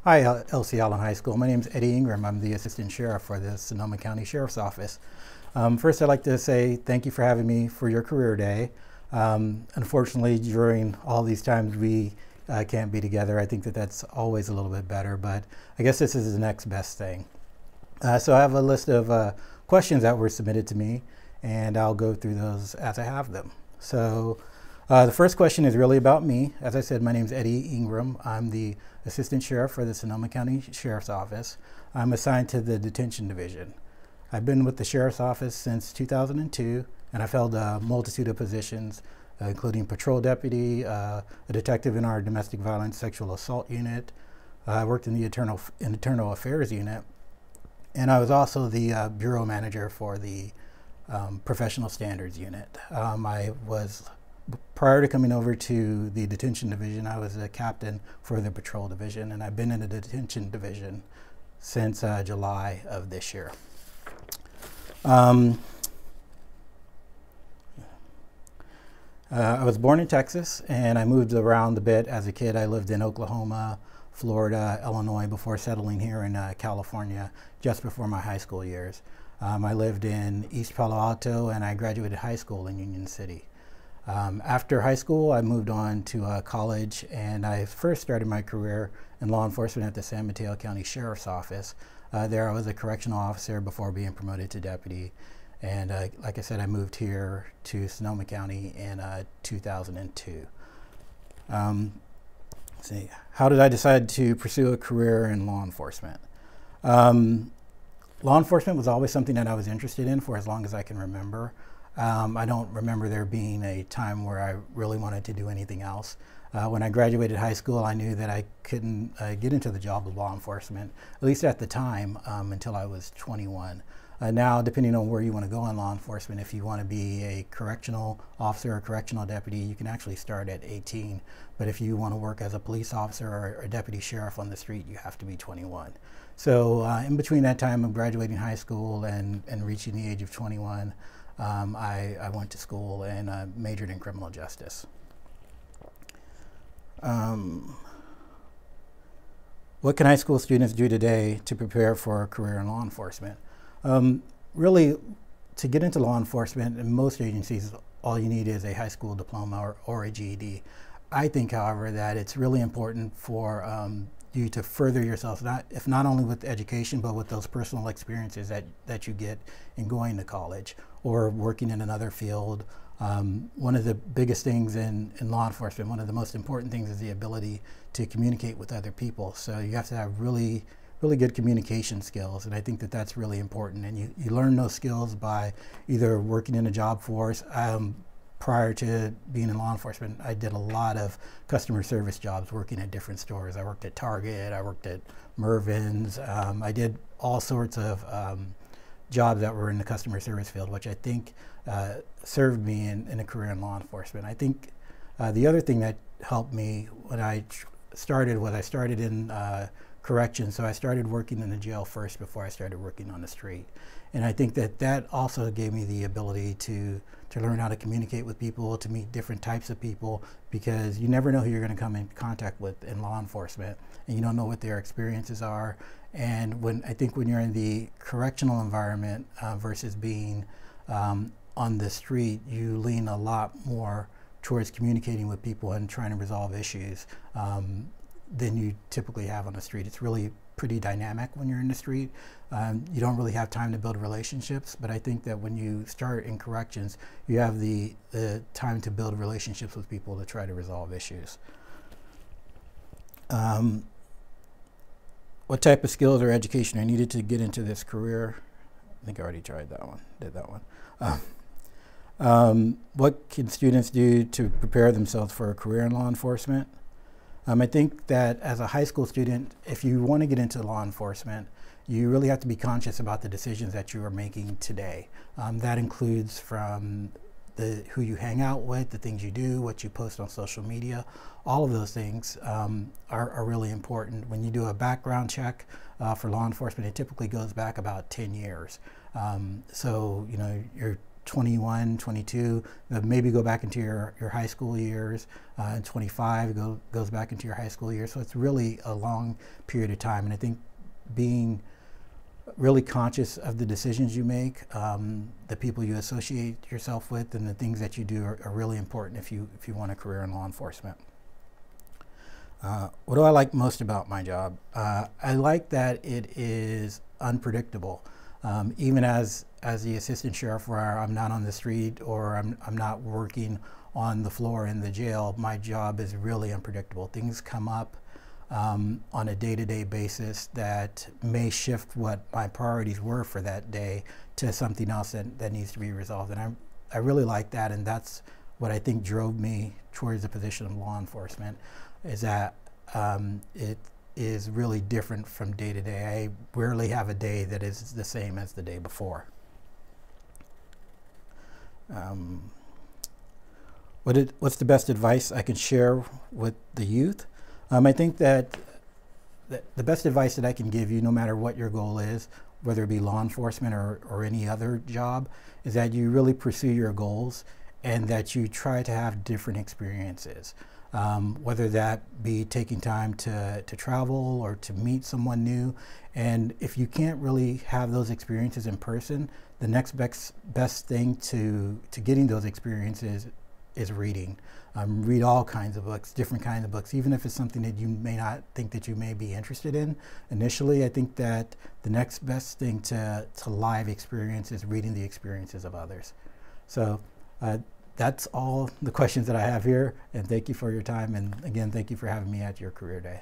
Hi, LC Allen High School. My name is Eddie Engram. I'm the Assistant Sheriff for the Sonoma County Sheriff's Office. First, I'd like to say thank you for having me for your career day. Unfortunately, during all these times we can't be together. I think that that's always a little bit better, but I guess this is the next best thing. So I have a list of questions that were submitted to me, and I'll go through those as I have them. So the first question is really about me. As I said, my name is Eddie Engram. I'm the Assistant Sheriff for the Sonoma County Sheriff's Office. I'm assigned to the Detention Division. I've been with the Sheriff's Office since 2002, and I've held a multitude of positions, including patrol deputy, a detective in our domestic violence sexual assault unit. I worked in the internal affairs unit, and I was also the bureau manager for the professional standards unit. Prior to coming over to the detention division, I was a captain for the patrol division, and I've been in the detention division since July of this year. I was born in Texas, and I moved around a bit as a kid. I lived in Oklahoma, Florida, Illinois before settling here in California just before my high school years. I lived in East Palo Alto, and I graduated high school in Union City. After high school, I moved on to college, and I first started my career in law enforcement at the San Mateo County Sheriff's Office. There I was a correctional officer before being promoted to deputy. And like I said, I moved here to Sonoma County in 2002. Let's see, how did I decide to pursue a career in law enforcement? Law enforcement was always something that I was interested in for as long as I can remember. I don't remember there being a time where I really wanted to do anything else. When I graduated high school, I knew that I couldn't get into the job of law enforcement, at least at the time, until I was 21. Now, depending on where you want to go in law enforcement, if you want to be a correctional officer or correctional deputy, you can actually start at 18. But if you want to work as a police officer or a deputy sheriff on the street, you have to be 21. So in between that time of graduating high school and reaching the age of 21, I went to school and majored in criminal justice. What can high school students do today to prepare for a career in law enforcement? Really, to get into law enforcement, in most agencies, all you need is a high school diploma or a GED. I think, however, that it's really important for you to further yourself, not only with education, but with those personal experiences that you get in going to college or working in another field. One of the biggest things in law enforcement, one of the most important things, is the ability to communicate with other people. So you have to have really good communication skills, and I think that that's really important. And you learn those skills by either working in a job force. Prior to being in law enforcement, I did a lot of customer service jobs working at different stores. I worked at Target, I worked at Mervyn's. I did all sorts of jobs that were in the customer service field, which I think served me in a career in law enforcement. I think the other thing that helped me when I started was I started in corrections. So I started working in the jail first before I started working on the street. And I think that that also gave me the ability to learn how to communicate with people, to meet different types of people, because you never know who you're going to come in contact with in law enforcement, and you don't know what their experiences are. And I think when you're in the correctional environment versus being on the street, you lean a lot more towards communicating with people and trying to resolve issues than you typically have on the street. It's really pretty dynamic when you're in the street. You don't really have time to build relationships, but I think that when you start in corrections, you have the time to build relationships with people to try to resolve issues. What type of skills or education are needed to get into this career? I think I already tried that one, did that one. What can students do to prepare themselves for a career in law enforcement? I think that as a high school student, if you want to get into law enforcement, you really have to be conscious about the decisions that you are making today. That includes from who you hang out with, the things you do, what you post on social media. All of those things are really important. When you do a background check for law enforcement, it typically goes back about 10 years. So, you know, you're 21, 22, maybe go back into your high school years, and 25 goes back into your high school years. So it's really a long period of time. And I think being really conscious of the decisions you make, the people you associate yourself with, and the things that you do are really important if you want a career in law enforcement. What do I like most about my job? I like that it is unpredictable. Even as the assistant sheriff, where I'm not on the street or I'm not working on the floor in the jail, my job is really unpredictable. Things come up on a day-to-day basis that may shift what my priorities were for that day to something else that needs to be resolved. And I really like that, and that's what I think drove me towards the position of law enforcement, is that it is really different from day to day. I rarely have a day that is the same as the day before. What's the best advice I can share with the youth? I think that the best advice that I can give you, no matter what your goal is, whether it be law enforcement or any other job, is that you really pursue your goals and that you try to have different experiences. Whether that be taking time to travel or to meet someone new. And if you can't really have those experiences in person, the next best thing to getting those experiences is reading. Read all kinds of books, different kinds of books, even if it's something that you may not think that you may be interested in. Initially, I think that the next best thing to live experience is reading the experiences of others. So that's all the questions that I have here, and thank you for your time, and again, thank you for having me at your career day.